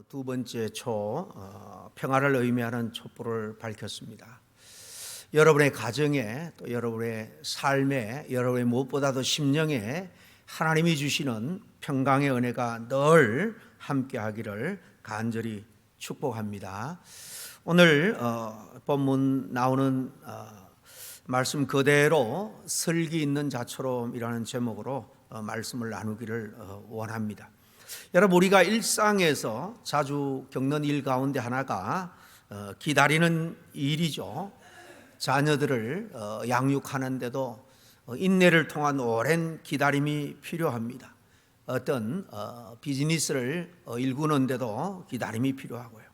두 번째 평화를 의미하는 촛불을 밝혔습니다. 여러분의 가정에 또 여러분의 삶에 여러분의 무엇보다도 심령에 하나님이 주시는 평강의 은혜가 늘 함께하기를 간절히 축복합니다. 오늘 본문 나오는 말씀 그대로 설기 있는 자처럼이라는 제목으로 말씀을 나누기를 원합니다. 여러분, 우리가 일상에서 자주 겪는 일 가운데 하나가 기다리는 일이죠. 자녀들을 양육하는데도 인내를 통한 오랜 기다림이 필요합니다. 어떤 비즈니스를 일구는데도 기다림이 필요하고요.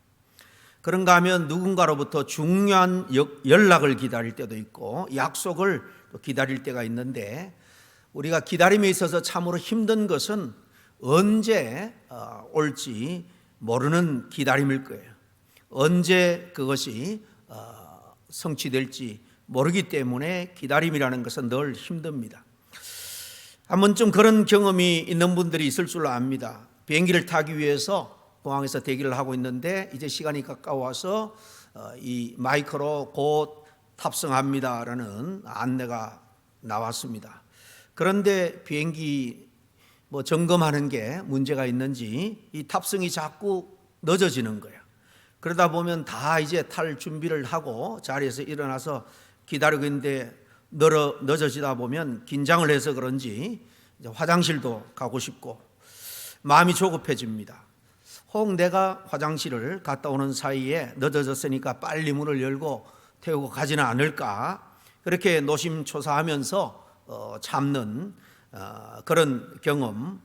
그런가 하면 누군가로부터 중요한 연락을 기다릴 때도 있고 약속을 기다릴 때가 있는데, 우리가 기다림에 있어서 참으로 힘든 것은 언제 올지 모르는 기다림일 거예요. 언제 그것이 성취될지 모르기 때문에 기다림이라는 것은 늘 힘듭니다. 한 번쯤 그런 경험이 있는 분들이 있을 줄 압니다. 비행기를 타기 위해서 공항에서 대기를 하고 있는데 이제 시간이 가까워서 이 마이크로 곧 탑승합니다라는 안내가 나왔습니다. 그런데 비행기 점검하는 게 문제가 있는지 이 탑승이 자꾸 늦어지는 거예요. 그러다 보면 다 이제 탈 준비를 하고 자리에서 일어나서 기다리고 있는데 늦어지다 보면 긴장을 해서 그런지 이제 화장실도 가고 싶고 마음이 조급해집니다. 혹 내가 화장실을 갔다 오는 사이에 늦어졌으니까 빨리 문을 열고 태우고 가지는 않을까, 그렇게 노심초사하면서 참는 그런 경험.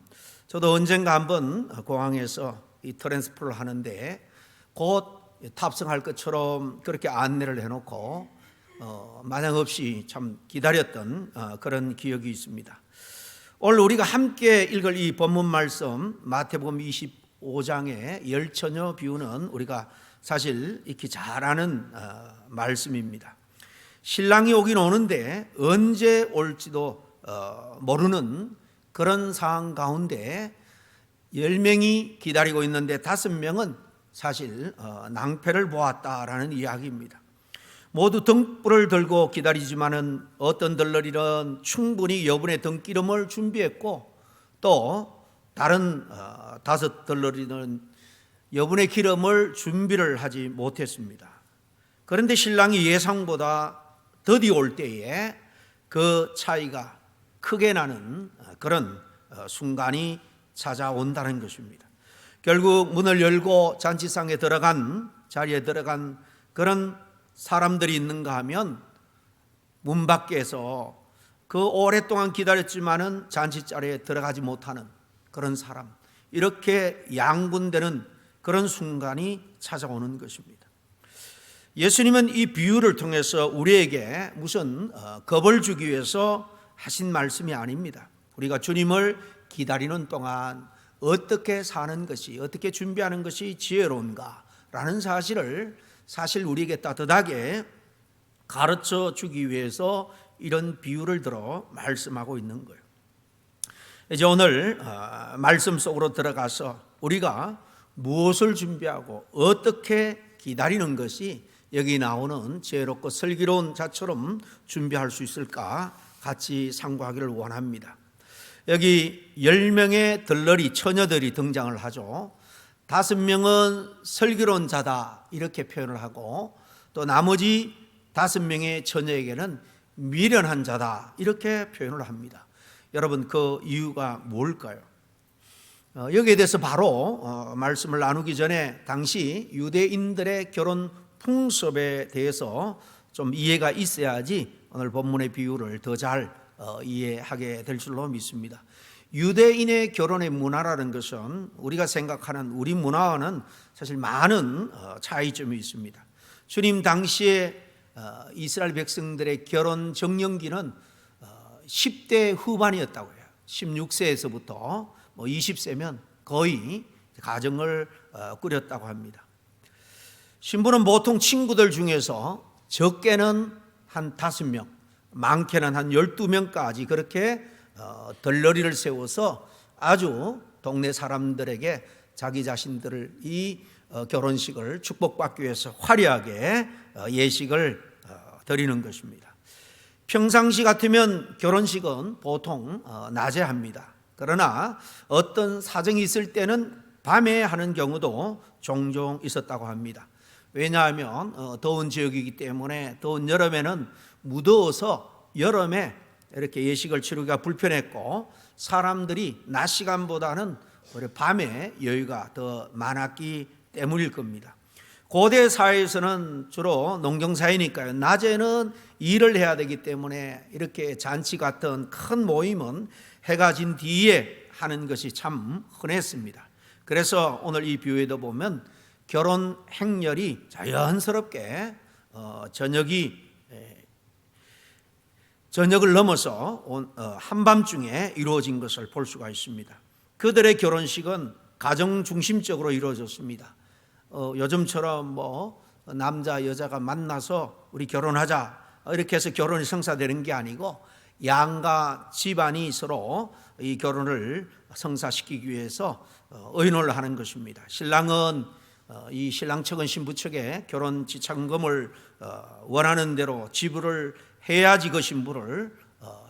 저도 언젠가 한번 공항에서 이 트랜스포를 하는데 곧 탑승할 것처럼 그렇게 안내를 해놓고 마냥 없이 참 기다렸던 그런 기억이 있습니다. 오늘 우리가 함께 읽을 이 본문 말씀 마태복음 25장의 열처녀 비유는 우리가 사실 익히 잘 아는 말씀입니다. 신랑이 오긴 오는데 언제 올지도 모르는 그런 상황 가운데 10명이 기다리고 있는데 5명은 사실 낭패를 보았다라는 이야기입니다. 모두 등불을 들고 기다리지만은 어떤 들러리는 충분히 여분의 등기름을 준비했고 또 다른 5 들러리는 여분의 기름을 준비를 하지 못했습니다. 그런데 신랑이 예상보다 더디 올 때에 그 차이가 크게 나는 그런 순간이 찾아온다는 것입니다. 결국 문을 열고 잔치상에 자리에 들어간 그런 사람들이 있는가 하면 문 밖에서 그 오랫동안 기다렸지만은 잔치자리에 들어가지 못하는 그런 사람, 이렇게 양분되는 그런 순간이 찾아오는 것입니다. 예수님은 이 비유를 통해서 우리에게 무슨 겁을 주기 위해서 하신 말씀이 아닙니다. 우리가 주님을 기다리는 동안 어떻게 사는 것이, 어떻게 준비하는 것이 지혜로운가라는 사실을 사실 우리에게 따뜻하게 가르쳐 주기 위해서 이런 비유를 들어 말씀하고 있는 거예요. 이제 오늘 말씀 속으로 들어가서 우리가 무엇을 준비하고 어떻게 기다리는 것이 여기 나오는 지혜롭고 슬기로운 자처럼 준비할 수 있을까 같이 상고하기를 원합니다. 여기 10명의 들러리 처녀들이 등장을 하죠. 5명은 슬기로운 자다 이렇게 표현을 하고 또 나머지 5명의 처녀에게는 미련한 자다 이렇게 표현을 합니다. 여러분, 그 이유가 뭘까요? 여기에 대해서 바로 말씀을 나누기 전에 당시 유대인들의 결혼 풍습에 대해서 좀 이해가 있어야지 오늘 본문의 비유를 더 잘 이해하게 될 줄로 믿습니다. 유대인의 결혼의 문화라는 것은 우리가 생각하는 우리 문화와는 사실 많은 차이점이 있습니다. 주님 당시에 이스라엘 백성들의 결혼 정년기는 10대 후반이었다고 해요. 16세에서부터 20세면 거의 가정을 꾸렸다고 합니다. 신부는 보통 친구들 중에서 적게는 한 5명, 많게는 한 12명까지 그렇게 덜러리를 세워서 아주 동네 사람들에게 자기 자신들을 이 결혼식을 축복받기 위해서 화려하게 예식을 드리는 것입니다. 평상시 같으면 결혼식은 보통 낮에 합니다. 그러나 어떤 사정이 있을 때는 밤에 하는 경우도 종종 있었다고 합니다. 왜냐하면 더운 지역이기 때문에 더운 여름에는 무더워서 여름에 이렇게 예식을 치르기가 불편했고 사람들이 낮 시간보다는 밤에 여유가 더 많았기 때문일 겁니다. 고대 사회에서는 주로 농경사회니까요. 낮에는 일을 해야 되기 때문에 이렇게 잔치 같은 큰 모임은 해가 진 뒤에 하는 것이 참 흔했습니다. 그래서 오늘 이 비유에도 보면 결혼 행렬이 자연스럽게 저녁을 넘어서 한밤중에 이루어진 것을 볼 수가 있습니다. 그들의 결혼식은 가정 중심적으로 이루어졌습니다. 요즘처럼 남자 여자가 만나서 우리 결혼하자 이렇게 해서 결혼이 성사되는 게 아니고 양가 집안이 서로 이 결혼을 성사시키기 위해서 의논을 하는 것입니다. 신랑은 이 신랑 측은 신부 측에 결혼 지참금을 원하는 대로 지불을 해야지 그 신부를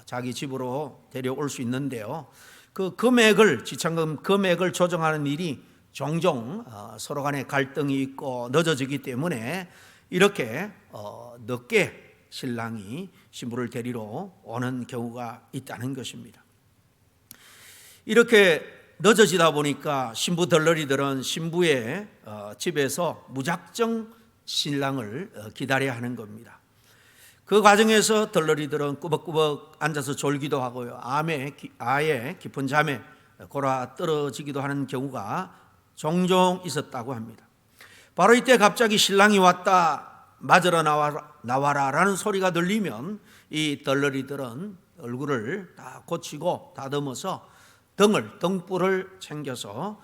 자기 집으로 데려올 수 있는데요. 그 금액을 지참금 금액을 조정하는 일이 종종 서로 간에 갈등이 있고 늦어지기 때문에 이렇게 늦게 신랑이 신부를 데리러 오는 경우가 있다는 것입니다. 이렇게 늦어지다 보니까 신부 덜러리들은 신부의 집에서 무작정 신랑을 기다려야 하는 겁니다. 그 과정에서 덜러리들은 꾸벅꾸벅 앉아서 졸기도 하고요. 아예 깊은 잠에 골아 떨어지기도 하는 경우가 종종 있었다고 합니다. 바로 이때 갑자기 신랑이 왔다, 맞으러 나와라 라는 소리가 들리면 이 덜러리들은 얼굴을 다 고치고 다듬어서 등불을 챙겨서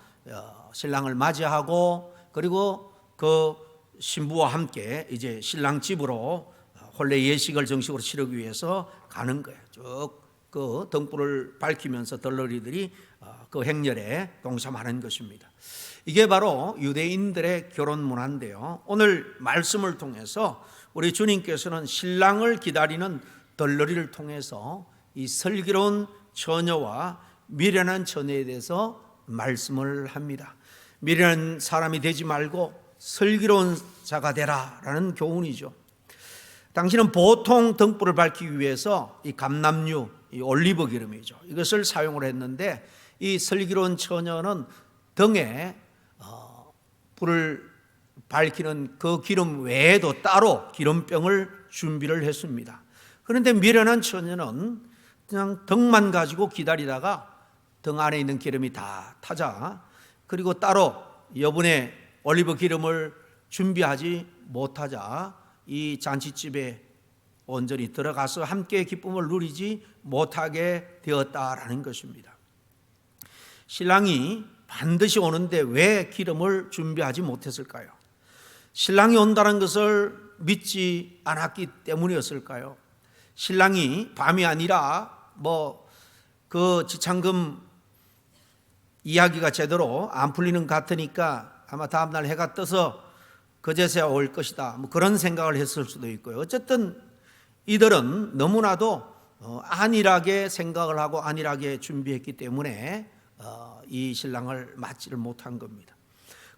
신랑을 맞이하고 그리고 그 신부와 함께 이제 신랑 집으로 혼례 예식을 정식으로 치르기 위해서 가는 거예요. 쭉 그 등불을 밝히면서 덜러리들이 그 행렬에 동참하는 것입니다. 이게 바로 유대인들의 결혼 문화인데요. 오늘 말씀을 통해서 우리 주님께서는 신랑을 기다리는 덜러리를 통해서 이 슬기로운 처녀와 미련한 처녀에 대해서 말씀을 합니다. 미련한 사람이 되지 말고 슬기로운 자가 되라라는 교훈이죠. 당신은 보통 등불을 밝히기 위해서 이 감람류, 이 올리브 기름이죠. 이것을 사용을 했는데 이 슬기로운 처녀는 등에 불을 밝히는 그 기름 외에도 따로 기름병을 준비를 했습니다. 그런데 미련한 처녀는 그냥 등만 가지고 기다리다가 등 안에 있는 기름이 다 타자 그리고 따로 여분의 올리브 기름을 준비하지 못하자 이 잔치집에 온전히 들어가서 함께 기쁨을 누리지 못하게 되었다라는 것입니다. 신랑이 반드시 오는데 왜 기름을 준비하지 못했을까요? 신랑이 온다는 것을 믿지 않았기 때문이었을까요? 신랑이 밤이 아니라 그 지참금 이야기가 제대로 안 풀리는 것 같으니까 아마 다음날 해가 떠서 그제서야 올 것이다 그런 생각을 했을 수도 있고요. 어쨌든 이들은 너무나도 안일하게 생각을 하고 안일하게 준비했기 때문에 이 신랑을 맞지를 못한 겁니다.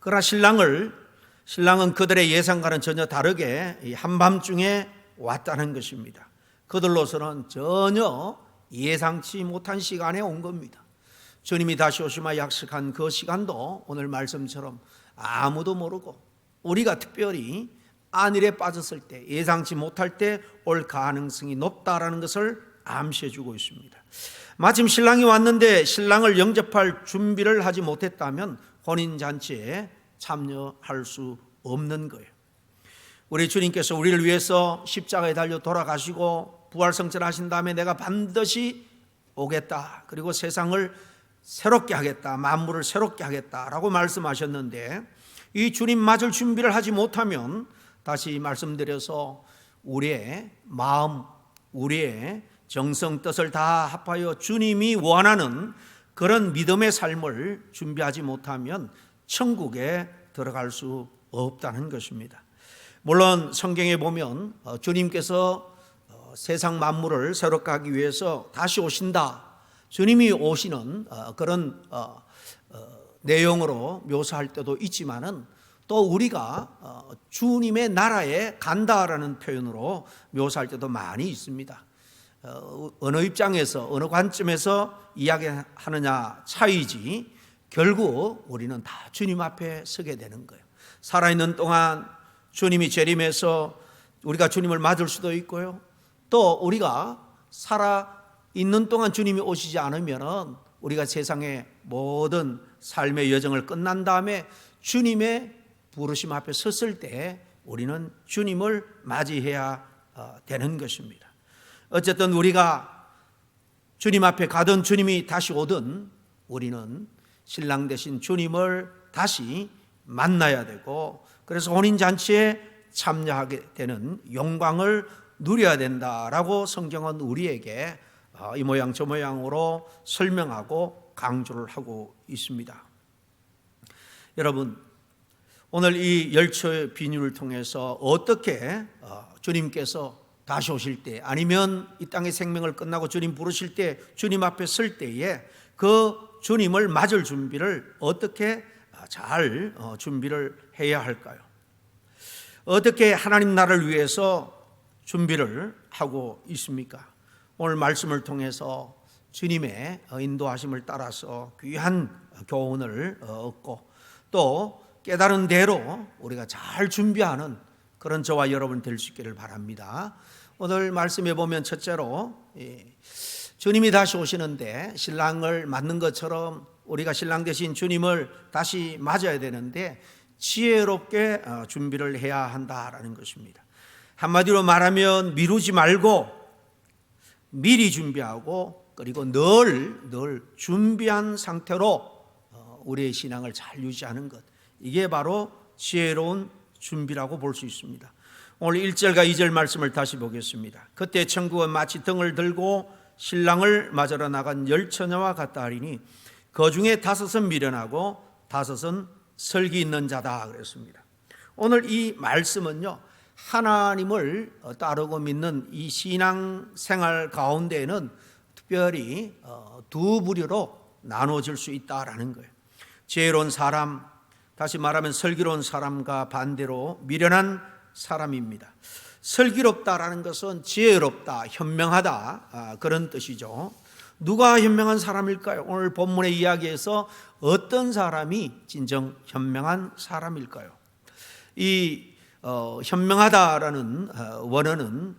그러나 신랑은 그들의 예상과는 전혀 다르게 한밤중에 왔다는 것입니다. 그들로서는 전혀 예상치 못한 시간에 온 겁니다. 주님이 다시 오시마 약속한 그 시간도 오늘 말씀처럼 아무도 모르고 우리가 특별히 안일에 빠졌을 때 예상치 못할 때 올 가능성이 높다라는 것을 암시해 주고 있습니다. 마침 신랑이 왔는데 신랑을 영접할 준비를 하지 못했다면 혼인잔치에 참여할 수 없는 거예요. 우리 주님께서 우리를 위해서 십자가에 달려 돌아가시고 부활성천하신 다음에 내가 반드시 오겠다 그리고 세상을 새롭게 하겠다 만물을 새롭게 하겠다라고 말씀하셨는데 이 주님 맞을 준비를 하지 못하면 다시 말씀드려서 우리의 마음 우리의 정성 뜻을 다 합하여 주님이 원하는 그런 믿음의 삶을 준비하지 못하면 천국에 들어갈 수 없다는 것입니다. 물론 성경에 보면 주님께서 세상 만물을 새롭게 하기 위해서 다시 오신다, 주님이 오시는 그런 내용으로 묘사할 때도 있지만은 또 우리가 주님의 나라에 간다라는 표현으로 묘사할 때도 많이 있습니다. 어느 입장에서 어느 관점에서 이야기하느냐 차이지 결국 우리는 다 주님 앞에 서게 되는 거예요. 살아있는 동안 주님이 재림해서 우리가 주님을 맞을 수도 있고요, 또 우리가 살아있는 동안 주님이 오시지 않으면 우리가 세상의 모든 삶의 여정을 끝난 다음에 주님의 부르심 앞에 섰을 때 우리는 주님을 맞이해야 되는 것입니다. 어쨌든 우리가 주님 앞에 가든 주님이 다시 오든 우리는 신랑 되신 주님을 다시 만나야 되고, 그래서 혼인잔치에 참여하게 되는 영광을 누려야 된다라고 성경은 우리에게 이 모양 저 모양으로 설명하고 강조를 하고 있습니다. 여러분, 오늘 이 열처의 비유를 통해서 어떻게 주님께서 다시 오실 때, 아니면 이 땅의 생명을 끝나고 주님 부르실 때, 주님 앞에 설 때에 그 주님을 맞을 준비를 어떻게 잘 준비를 해야 할까요? 어떻게 하나님 나라를 위해서 준비를 하고 있습니까? 오늘 말씀을 통해서 주님의 인도하심을 따라서 귀한 교훈을 얻고 또 깨달은 대로 우리가 잘 준비하는 그런 저와 여러분 될 수 있기를 바랍니다. 오늘 말씀에 보면 첫째로 주님이 다시 오시는데 신랑을 맞는 것처럼 우리가 신랑 되신 주님을 다시 맞아야 되는데 지혜롭게 준비를 해야 한다라는 것입니다. 한마디로 말하면 미루지 말고 미리 준비하고, 그리고 늘 준비한 상태로 우리의 신앙을 잘 유지하는 것, 이게 바로 지혜로운 준비라고 볼 수 있습니다. 오늘 1절과 2절 말씀을 다시 보겠습니다. 그때 천국은 마치 등을 들고 신랑을 맞으러 나간 열 처녀와 같다 하리니 그 중에 5은 미련하고 5은 설기 있는 자다 그랬습니다. 오늘 이 말씀은요, 하나님을 따르고 믿는 이 신앙 생활 가운데에는 특별히 두 부류로 나눠질 수 있다라는 거예요. 지혜로운 사람, 다시 말하면 슬기로운 사람과 반대로 미련한 사람입니다. 슬기롭다라는 것은 지혜롭다, 현명하다, 그런 뜻이죠. 누가 현명한 사람일까요? 오늘 본문의 이야기에서 어떤 사람이 진정 현명한 사람일까요? 이 현명하다라는 원어는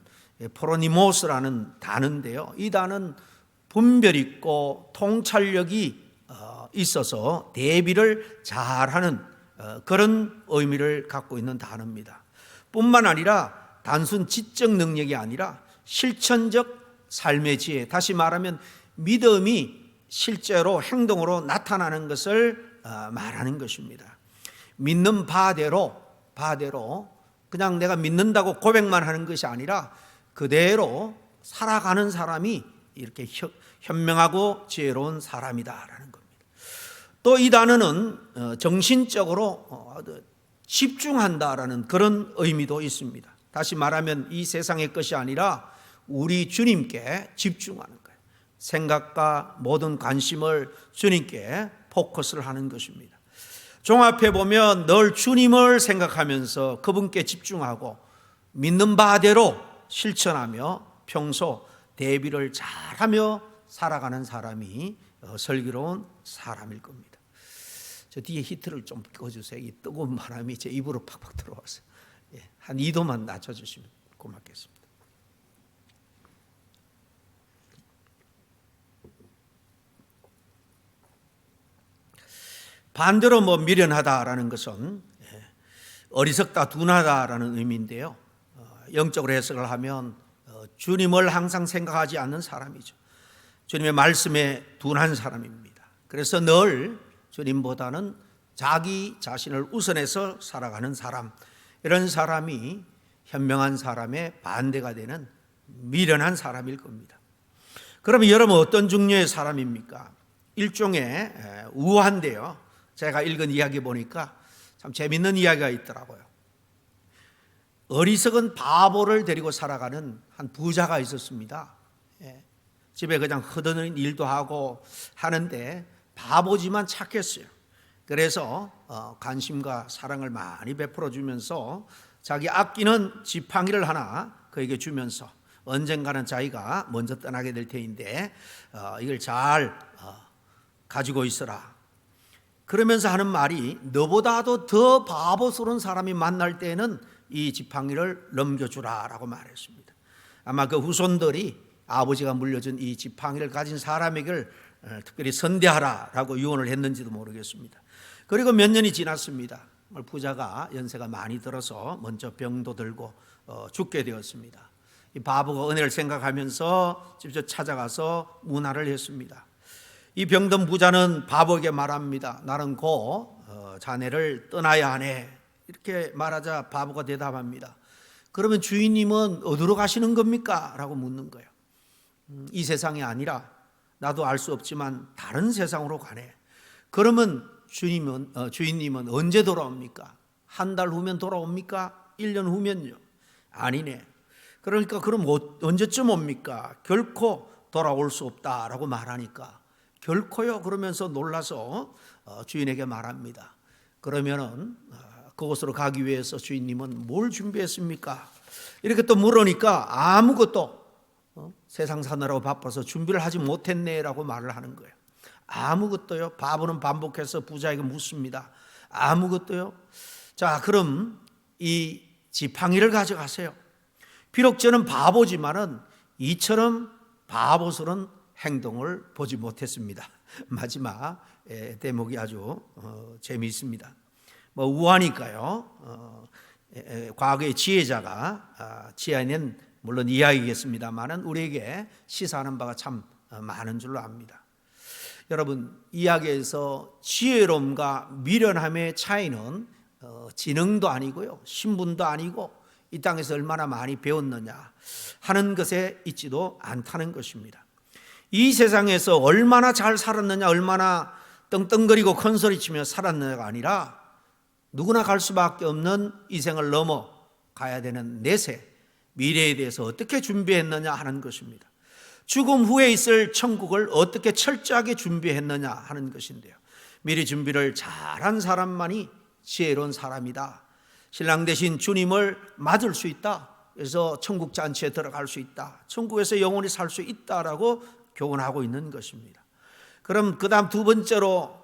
프로니모스라는 단어인데요, 이 단어는 분별 있고 통찰력이 있어서 대비를 잘하는 그런 의미를 갖고 있는 단어입니다. 뿐만 아니라 단순 지적 능력이 아니라 실천적 삶의 지혜, 다시 말하면 믿음이 실제로 행동으로 나타나는 것을 말하는 것입니다. 믿는 바대로 그냥 내가 믿는다고 고백만 하는 것이 아니라 그대로 살아가는 사람이 이렇게 현명하고 지혜로운 사람이다라는 겁니다. 또 이 단어는 정신적으로 집중한다라는 그런 의미도 있습니다. 다시 말하면 이 세상의 것이 아니라 우리 주님께 집중하는 거예요. 생각과 모든 관심을 주님께 포커스를 하는 것입니다. 종합해 보면 늘 주님을 생각하면서 그분께 집중하고 믿는 바대로 실천하며 평소 대비를 잘하며 살아가는 사람이 슬기로운 사람일 겁니다. 저 뒤에 히트를 좀 꺼주세요. 이 뜨거운 바람이 제 입으로 팍팍 들어와서 한 2도만 낮춰주시면 고맙겠습니다. 반대로 미련하다라는 것은 어리석다, 둔하다라는 의미인데요, 영적으로 해석을 하면 주님을 항상 생각하지 않는 사람이죠. 주님의 말씀에 둔한 사람입니다. 그래서 늘 주님보다는 자기 자신을 우선해서 살아가는 사람, 이런 사람이 현명한 사람의 반대가 되는 미련한 사람일 겁니다. 그러면 여러분 어떤 종류의 사람입니까? 일종의 우한데요, 제가 읽은 이야기 보니까 참 재밌는 이야기가 있더라고요. 어리석은 바보를 데리고 살아가는 한 부자가 있었습니다. 집에 그냥 허드는 일도 하고 하는데 바보지만 착했어요. 그래서 관심과 사랑을 많이 베풀어 주면서 자기 아끼는 지팡이를 하나 그에게 주면서 언젠가는 자기가 먼저 떠나게 될 테인데 이걸 잘 가지고 있어라. 그러면서 하는 말이 너보다도 더 바보스러운 사람이 만날 때는 이 지팡이를 넘겨주라라고 말했습니다. 아마 그 후손들이 아버지가 물려준 이 지팡이를 가진 사람에게 특별히 선대하라라고 유언을 했는지도 모르겠습니다. 그리고 몇 년이 지났습니다. 부자가 연세가 많이 들어서 먼저 병도 들고 죽게 되었습니다. 이 바보가 은혜를 생각하면서 직접 찾아가서 문안을 했습니다. 이 병든 부자는 바보에게 말합니다. 나는 곧 자네를 떠나야 하네. 이렇게 말하자 바보가 대답합니다. 그러면 주인님은 어디로 가시는 겁니까? 라고 묻는 거예요. 이 세상이 아니라 나도 알 수 없지만 다른 세상으로 가네. 그러면 주인님은 언제 돌아옵니까? 한 달 후면 돌아옵니까? 1년 후면요? 아니네. 그러니까 그럼 언제쯤 옵니까? 결코 돌아올 수 없다라고 말하니까 결코요 그러면서 놀라서 주인에게 말합니다. 그러면은 그곳으로 가기 위해서 주인님은 뭘 준비했습니까? 이렇게 또 물으니까 아무것도 세상 사느라고 바빠서 준비를 하지 못했네라고 말을 하는 거예요. 아무것도요. 바보는 반복해서 부자에게 묻습니다. 아무것도요. 자, 그럼 이 지팡이를 가져가세요. 비록 저는 바보지만은 이처럼 바보스러운 행동을 보지 못했습니다. 마지막 대목이 아주 재미있습니다. 우하니까요. 과거의 지혜자가 지혜는 물론 이야기겠습니다만은 우리에게 시사하는 바가 참 많은 줄로 압니다. 여러분, 이야기에서 지혜로움과 미련함의 차이는 지능도 아니고요, 신분도 아니고 이 땅에서 얼마나 많이 배웠느냐 하는 것에 있지도 않다는 것입니다. 이 세상에서 얼마나 잘 살았느냐, 얼마나 떵떵거리고 큰소리치며 살았느냐가 아니라 누구나 갈 수밖에 없는 이 생을 넘어가야 되는 내세, 미래에 대해서 어떻게 준비했느냐 하는 것입니다. 죽음 후에 있을 천국을 어떻게 철저하게 준비했느냐 하는 것인데요, 미리 준비를 잘한 사람만이 지혜로운 사람이다. 신랑 되신 주님을 맞을 수 있다. 그래서 천국 잔치에 들어갈 수 있다. 천국에서 영원히 살 수 있다라고 교훈하고 있는 것입니다. 그럼 그 다음 두 번째로,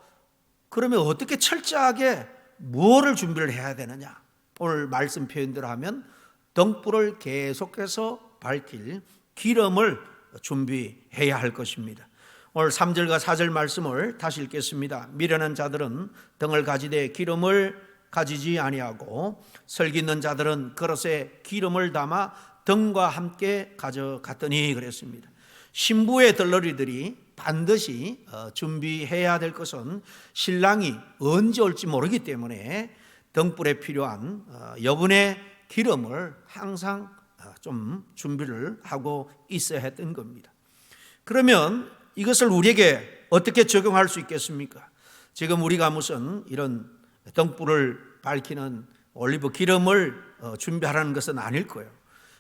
그러면 어떻게 철저하게 무엇을 준비를 해야 되느냐? 오늘 말씀 표현대로 하면 등불을 계속해서 밝힐 기름을 준비해야 할 것입니다. 오늘 3절과 4절 말씀을 다시 읽겠습니다. 미련한 자들은 등을 가지되 기름을 가지지 아니하고 설기 있는 자들은 그릇에 기름을 담아 등과 함께 가져갔더니 그랬습니다. 신부의 들러리들이 반드시 준비해야 될 것은 신랑이 언제 올지 모르기 때문에 등불에 필요한 여분의 기름을 항상 좀 준비를 하고 있어야 했던 겁니다. 그러면 이것을 우리에게 어떻게 적용할 수 있겠습니까? 지금 우리가 무슨 이런 등불을 밝히는 올리브 기름을 준비하라는 것은 아닐 거예요.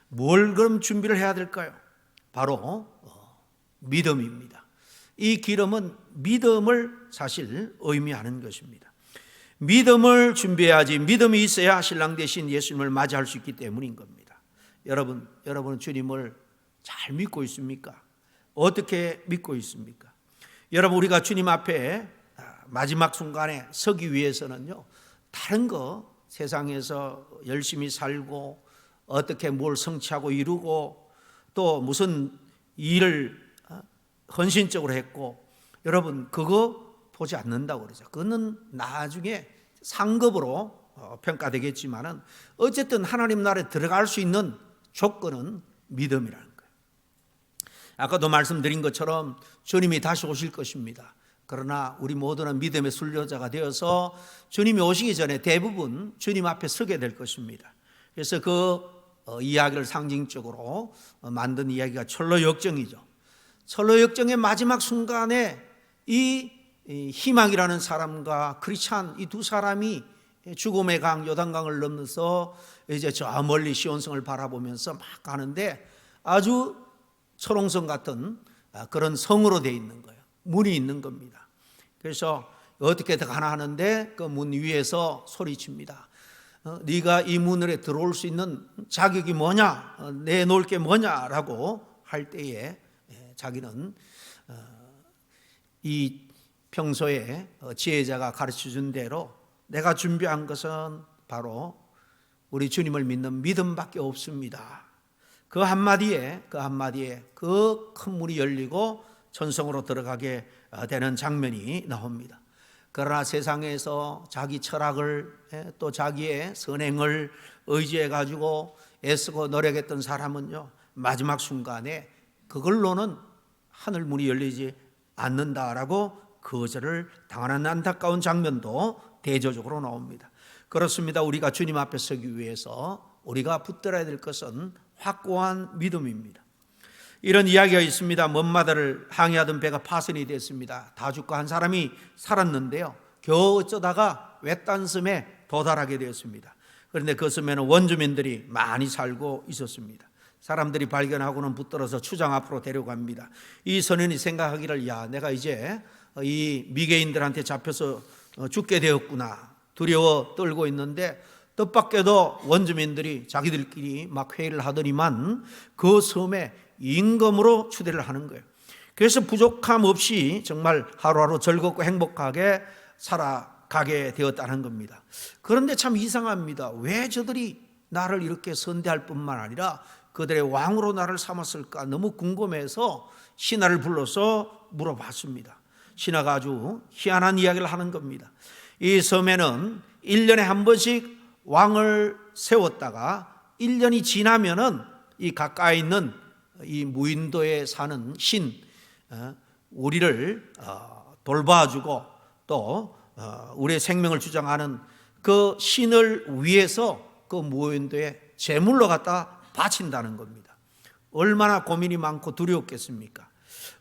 뭘 그럼 준비를 해야 될까요? 바로 믿음입니다. 이 기름은 믿음을 사실 의미하는 것입니다. 믿음을 준비해야지, 믿음이 있어야 신랑 되신 예수님을 맞이할 수 있기 때문인 겁니다. 여러분은 주님을 잘 믿고 있습니까? 어떻게 믿고 있습니까? 여러분, 우리가 주님 앞에 마지막 순간에 서기 위해서는요, 다른 거 세상에서 열심히 살고 어떻게 뭘 성취하고 이루고 또 무슨 일을 헌신적으로 했고, 여러분 그거 보지 않는다고 그러죠. 그거는 나중에 상급으로 평가되겠지만은 어쨌든 하나님 나라에 들어갈 수 있는 조건은 믿음이라는 거예요. 아까도 말씀드린 것처럼 주님이 다시 오실 것입니다. 그러나 우리 모두는 믿음의 순례자가 되어서 주님이 오시기 전에 대부분 주님 앞에 서게 될 것입니다. 그래서 그 이야기를 상징적으로 만든 이야기가 철로 역정이죠. 철로 역정의 마지막 순간에 이 희망이라는 사람과 크리스찬 이 두 사람이 죽음의 강 요단강을 넘어서 이제 저 멀리 시온성을 바라보면서 막 가는데 아주 철옹성 같은 그런 성으로 되어 있는 거예요. 문이 있는 겁니다. 그래서 어떻게 더 가나 하는데 그 문 위에서 소리칩니다. 네가 이 문으로 들어올 수 있는 자격이 뭐냐, 내놓을 게 뭐냐라고 할 때에 자기는 이 평소에 지혜자가 가르쳐준 대로 내가 준비한 것은 바로 우리 주님을 믿는 믿음밖에 없습니다. 그 한마디에 그 큰 문이 열리고 천성으로 들어가게 되는 장면이 나옵니다. 그러나 세상에서 자기 철학을 또 자기의 선행을 의지해 가지고 애쓰고 노력했던 사람은요, 마지막 순간에 그걸로는 하늘 문이 열리지 않는다라고 거절을 당하는 안타까운 장면도 대조적으로 나옵니다. 그렇습니다. 우리가 주님 앞에 서기 위해서 우리가 붙들어야 될 것은 확고한 믿음입니다. 이런 이야기가 있습니다. 먼마다를 항해하던 배가 파손이 됐습니다. 다 죽고 한 사람이 살았는데요, 겨우 어쩌다가 외딴 섬에 도달하게 되었습니다. 그런데 그 섬에는 원주민들이 많이 살고 있었습니다. 사람들이 발견하고는 붙들어서 추장 앞으로 데려갑니다. 이 선원이 생각하기를, 야, 내가 이제 이 미개인들한테 잡혀서 죽게 되었구나 두려워 떨고 있는데, 뜻밖에도 원주민들이 자기들끼리 막 회의를 하더니만 그 섬에 임금으로 추대를 하는 거예요. 그래서 부족함 없이 정말 하루하루 즐겁고 행복하게 살아가게 되었다는 겁니다. 그런데 참 이상합니다. 왜 저들이 나를 이렇게 선대할 뿐만 아니라 그들의 왕으로 나를 삼았을까 너무 궁금해서 신하를 불러서 물어봤습니다. 신하가 아주 희한한 이야기를 하는 겁니다. 이 섬에는 1년에 한 번씩 왕을 세웠다가 1년이 지나면은 이 가까이 있는 이 무인도에 사는 신, 우리를 돌봐주고 또 우리의 생명을 주장하는 그 신을 위해서 그 무인도에 제물로 갖다 바친다는 겁니다. 얼마나 고민이 많고 두려웠겠습니까?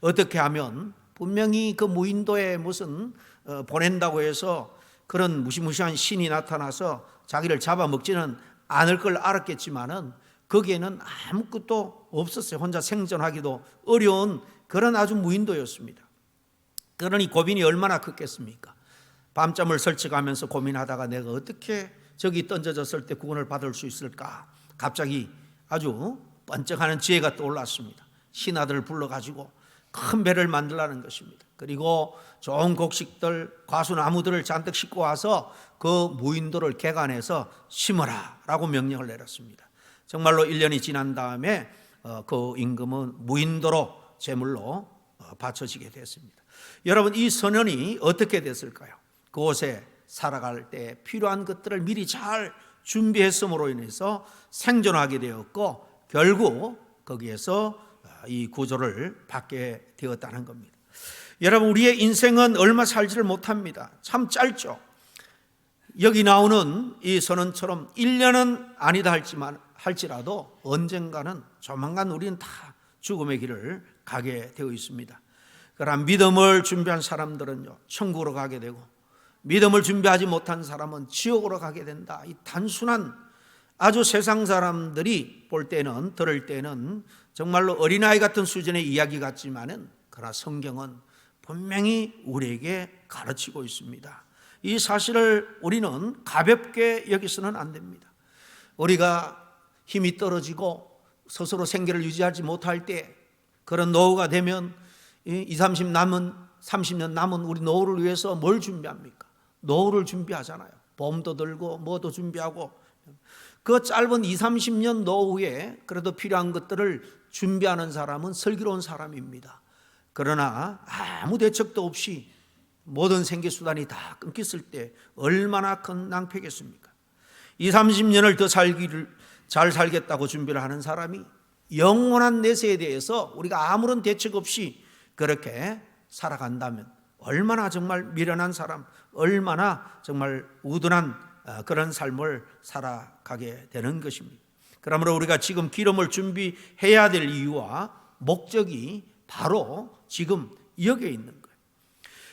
어떻게 하면 분명히 그 무인도에 무슨 보낸다고 해서 그런 무시무시한 신이 나타나서 자기를 잡아먹지는 않을 걸 알았겠지만은 거기에는 아무것도 없었어요. 혼자 생존하기도 어려운 그런 아주 무인도였습니다. 그러니 고민이 얼마나 컸겠습니까? 밤잠을 설치가면서 고민하다가 내가 어떻게 저기 던져졌을 때 구원을 받을 수 있을까? 갑자기 아주 번쩍하는 지혜가 떠올랐습니다. 신하들을 불러가지고 큰 배를 만들라는 것입니다. 그리고 좋은 곡식들, 과수나무들을 잔뜩 싣고 와서 그 무인도를 개간해서 심으라 라고 명령을 내렸습니다. 정말로 1년이 지난 다음에 그 임금은 무인도로 제물로 바쳐지게 됐습니다. 여러분, 이 선원이 어떻게 됐을까요? 그곳에 살아갈 때 필요한 것들을 미리 잘 준비했음으로 인해서 생존하게 되었고 결국 거기에서 이 구조를 받게 되었다는 겁니다. 여러분, 우리의 인생은 얼마 살지를 못합니다. 참 짧죠. 여기 나오는 이 선언처럼 1년은 아니다 할지라도 언젠가는 조만간 우리는 다 죽음의 길을 가게 되어 있습니다. 그러나 믿음을 준비한 사람들은요, 천국으로 가게 되고 믿음을 준비하지 못한 사람은 지옥으로 가게 된다. 이 단순한 아주 세상 사람들이 볼 때는, 들을 때는 정말로 어린아이 같은 수준의 이야기 같지만은 그러나 성경은 분명히 우리에게 가르치고 있습니다. 이 사실을 우리는 가볍게 여기서는 안 됩니다. 우리가 힘이 떨어지고 스스로 생계를 유지하지 못할 때 그런 노후가 되면 30년 남은 우리 노후를 위해서 뭘 준비합니까? 노후를 준비하잖아요. 보험도 들고 뭐도 준비하고 그 짧은 30년 노후에 그래도 필요한 것들을 준비하는 사람은 슬기로운 사람입니다. 그러나 아무 대책도 없이 모든 생계수단이 다 끊겼을 때 얼마나 큰 낭패겠습니까? 30년을 더 잘 살겠다고 준비를 하는 사람이 영원한 내세에 대해서 우리가 아무런 대책 없이 그렇게 살아간다면 얼마나 정말 미련한 사람, 얼마나 정말 우둔한 그런 삶을 살아가게 되는 것입니다. 그러므로 우리가 지금 기름을 준비해야 될 이유와 목적이 바로 지금 여기에 있는 거예요.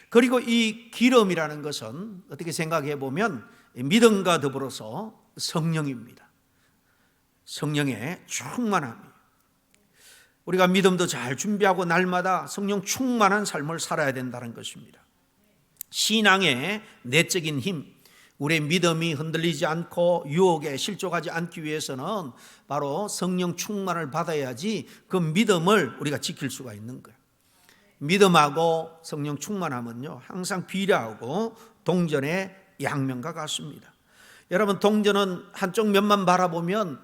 그리고 이 기름이라는 것은 어떻게 생각해 보면 믿음과 더불어서 성령입니다. 성령의 충만함이에요. 우리가 믿음도 잘 준비하고 날마다 성령 충만한 삶을 살아야 된다는 것입니다. 신앙의 내적인 힘, 우리의 믿음이 흔들리지 않고 유혹에 실족하지 않기 위해서는 바로 성령 충만을 받아야지 그 믿음을 우리가 지킬 수가 있는 거예요. 믿음하고 성령 충만함은요, 항상 비례하고 동전의 양면과 같습니다. 여러분, 동전은 한쪽 면만 바라보면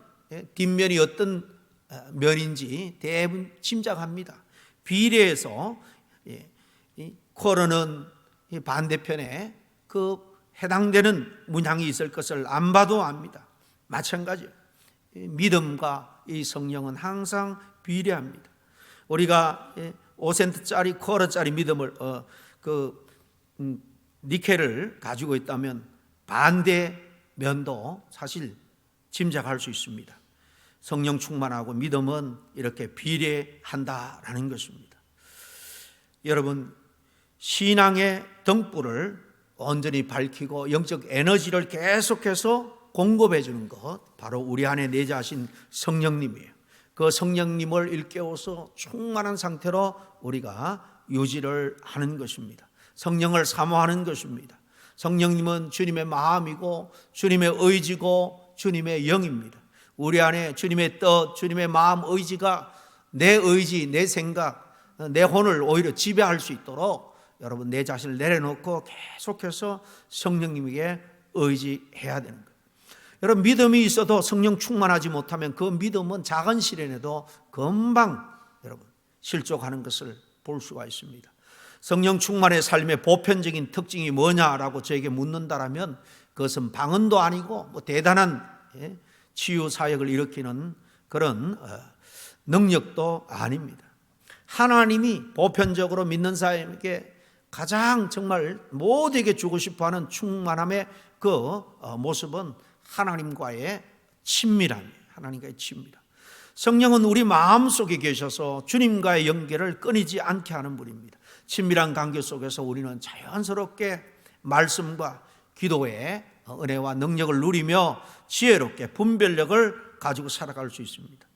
뒷면이 어떤 면인지 대부분 짐작합니다. 비례해서 쿼러는 반대편에 그 해당되는 문양이 있을 것을 안 봐도 압니다. 마찬가지예요. 믿음과 이 성령은 항상 비례합니다. 우리가 5센트짜리 쿼러짜리 믿음을 니켈을 가지고 있다면 반대 면도 사실 짐작할 수 있습니다. 성령 충만하고 믿음은 이렇게 비례한다라는 것입니다. 여러분, 신앙의 등불을 온전히 밝히고 영적 에너지를 계속해서 공급해 주는 것, 바로 우리 안에 내재하신 성령님이에요. 그 성령님을 일깨워서 충만한 상태로 우리가 유지를 하는 것입니다. 성령을 사모하는 것입니다. 성령님은 주님의 마음이고 주님의 의지고 주님의 영입니다. 우리 안에 주님의 뜻, 주님의 마음, 의지가 내 의지, 내 생각, 내 혼을 오히려 지배할 수 있도록 여러분 내 자신을 내려놓고 계속해서 성령님에게 의지해야 되는 거예요. 여러분, 믿음이 있어도 성령 충만하지 못하면 그 믿음은 작은 시련에도 금방 여러분 실족하는 것을 볼 수가 있습니다. 성령 충만의 삶의 보편적인 특징이 뭐냐라고 저에게 묻는다라면 그것은 방언도 아니고 대단한 치유 사역을 일으키는 그런 능력도 아닙니다. 하나님이 보편적으로 믿는 사람에게 가장 정말 모두에게 주고 싶어하는 충만함의 그 모습은 하나님과의 친밀함이에요. 하나님과의 친밀함. 성령은 우리 마음속에 계셔서 주님과의 연결을 끊이지 않게 하는 분입니다. 친밀한 관계 속에서 우리는 자연스럽게 말씀과 기도의 은혜와 능력을 누리며 지혜롭게 분별력을 가지고 살아갈 수 있습니다.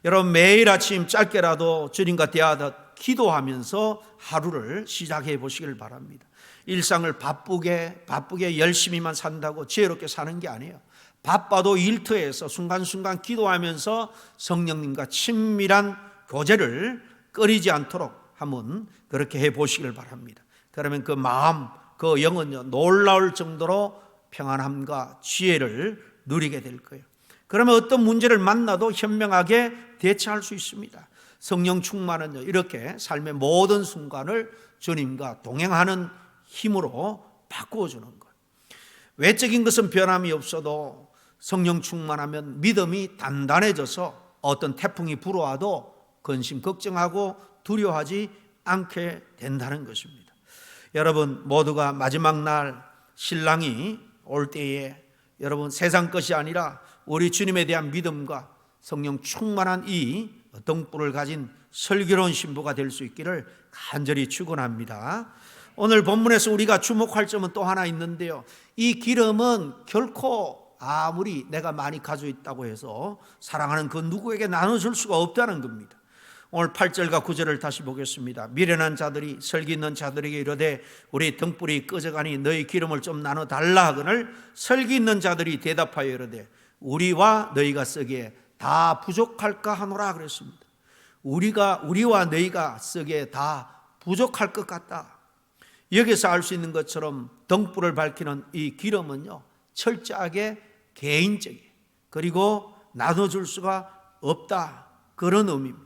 여러분, 매일 아침 짧게라도 주님과 대하듯 기도하면서 하루를 시작해 보시길 바랍니다. 일상을 바쁘게 열심히만 산다고 지혜롭게 사는 게 아니에요. 바빠도 일터에서 순간순간 기도하면서 성령님과 친밀한 교제를 끊이지 않도록 한번 그렇게 해 보시길 바랍니다. 그러면 그 마음, 그 영은요, 놀라울 정도로 평안함과 지혜를 누리게 될 거예요. 그러면 어떤 문제를 만나도 현명하게 대처할 수 있습니다. 성령 충만은요, 이렇게 삶의 모든 순간을 주님과 동행하는 힘으로 바꾸어 주는 거예요. 외적인 것은 변함이 없어도 성령 충만하면 믿음이 단단해져서 어떤 태풍이 불어와도 근심 걱정하고 두려워하지 않게 된다는 것입니다. 여러분, 모두가 마지막 날 신랑이 올 때에 여러분 세상 것이 아니라 우리 주님에 대한 믿음과 성령 충만한 이 등불을 가진 슬기로운 신부가 될 수 있기를 간절히 축원합니다. 오늘 본문에서 우리가 주목할 점은 또 하나 있는데요, 이 기름은 결코 아무리 내가 많이 가지고 있다고 해서 사랑하는 그 누구에게 나눠줄 수가 없다는 겁니다. 오늘 8절과 9절을 다시 보겠습니다. 미련한 자들이 설기 있는 자들에게 이르되 우리 등불이 꺼져가니 너희 기름을 좀 나눠달라 하거늘 설기 있는 자들이 대답하여 이르되 우리와 너희가 쓰기에 다 부족할까 하노라 그랬습니다. 우리와 너희가 쓰기에 다 부족할 것 같다. 여기서 알 수 있는 것처럼 등불을 밝히는 이 기름은요, 철저하게 개인적이에요. 그리고 나눠줄 수가 없다, 그런 의미입니다.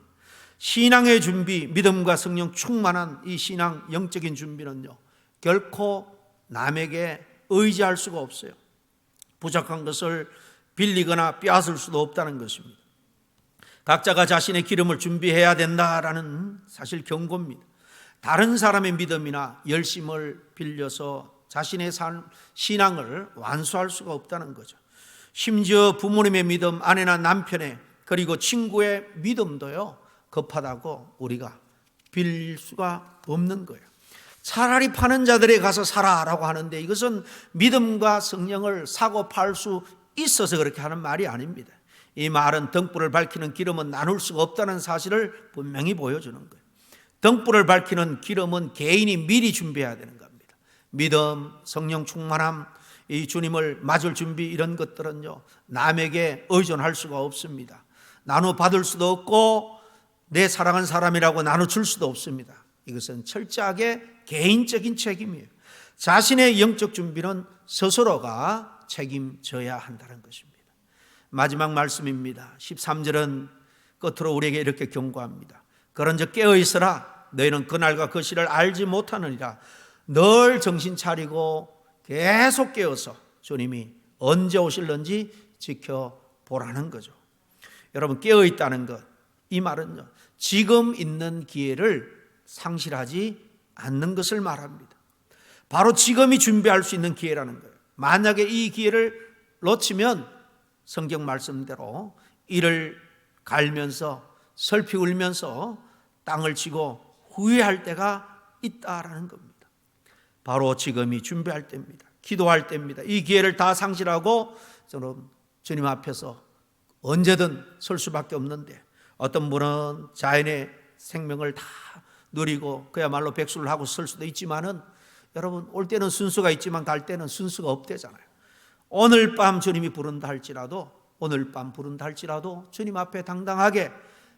신앙의 준비, 믿음과 성령 충만한 이 신앙 영적인 준비는요, 결코 남에게 의지할 수가 없어요. 부족한 것을 빌리거나 빼앗을 수도 없다는 것입니다. 각자가 자신의 기름을 준비해야 된다라는 사실 경고입니다. 다른 사람의 믿음이나 열심을 빌려서 자신의 신앙을 완수할 수가 없다는 거죠. 심지어 부모님의 믿음, 아내나 남편의, 그리고 친구의 믿음도요, 급하다고 우리가 빌릴 수가 없는 거예요. 차라리 파는 자들에 가서 사라라고 하는데, 이것은 믿음과 성령을 사고 팔 수 있어서 그렇게 하는 말이 아닙니다. 이 말은 등불을 밝히는 기름은 나눌 수가 없다는 사실을 분명히 보여주는 거예요. 등불을 밝히는 기름은 개인이 미리 준비해야 되는 겁니다. 믿음, 성령 충만함, 이 주님을 맞을 준비, 이런 것들은요, 남에게 의존할 수가 없습니다. 나눠 받을 수도 없고 내 사랑하는 사람이라고 나눠줄 수도 없습니다. 이것은 철저하게 개인적인 책임이에요. 자신의 영적 준비는 스스로가 책임져야 한다는 것입니다. 마지막 말씀입니다. 13절은 끝으로 우리에게 이렇게 경고합니다. 그런즉 깨어있으라. 너희는 그날과 그 시를 알지 못하느니라. 늘 정신 차리고 계속 깨어서 주님이 언제 오실는지 지켜보라는 거죠. 여러분, 깨어있다는 것, 이 말은요, 지금 있는 기회를 상실하지 않는 것을 말합니다. 바로 지금이 준비할 수 있는 기회라는 거예요. 만약에 이 기회를 놓치면 성경 말씀대로 이를 갈면서 슬피 울면서 땅을 치고 후회할 때가 있다라는 겁니다. 바로 지금이 준비할 때입니다. 기도할 때입니다. 이 기회를 다 상실하고 저는 주님 앞에서 언제든 설 수밖에 없는데, 어떤 분은 자연의 생명을 다 누리고 그야말로 백수를 하고 설 수도 있지만은, 여러분, 올 때는 순수가 있지만 갈 때는 순수가 없대잖아요. 오늘 밤 주님이 부른다 할지라도, 오늘 밤 부른다 할지라도 주님 앞에 당당하게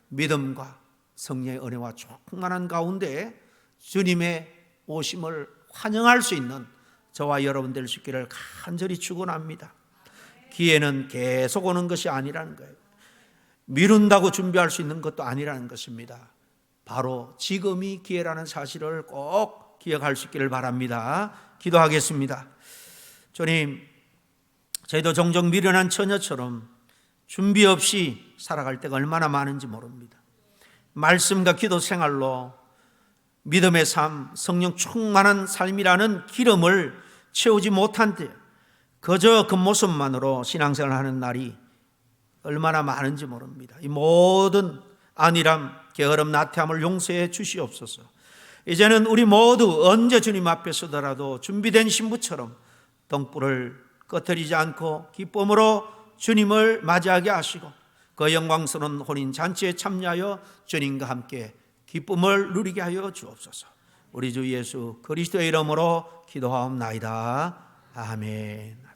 믿음과 성령의 은혜와 충만한 가운데 주님의 오심을 환영할 수 있는 저와 여러분 될 수 있기를 간절히 축원합니다. 기회는 계속 오는 것이 아니라는 거예요. 미룬다고 준비할 수 있는 것도 아니라는 것입니다. 바로 지금이 기회라는 사실을 꼭 기억할 수 있기를 바랍니다. 기도하겠습니다. 주님, 저희도 종종 미련한 처녀처럼 준비 없이 살아갈 때가 얼마나 많은지 모릅니다. 말씀과 기도 생활로 믿음의 삶, 성령 충만한 삶이라는 기름을 채우지 못한 때 그저 그 모습만으로 신앙생활을 하는 날이 얼마나 많은지 모릅니다. 이 모든 안일함, 게으름, 나태함을 용서해 주시옵소서. 이제는 우리 모두 언제 주님 앞에 서더라도 준비된 신부처럼 등불을 꺼뜨리지 않고 기쁨으로 주님을 맞이하게 하시고 그 영광스러운 혼인 잔치에 참여하여 주님과 함께 기쁨을 누리게 하여 주옵소서. 우리 주 예수 그리스도의 이름으로 기도하옵나이다. 아멘.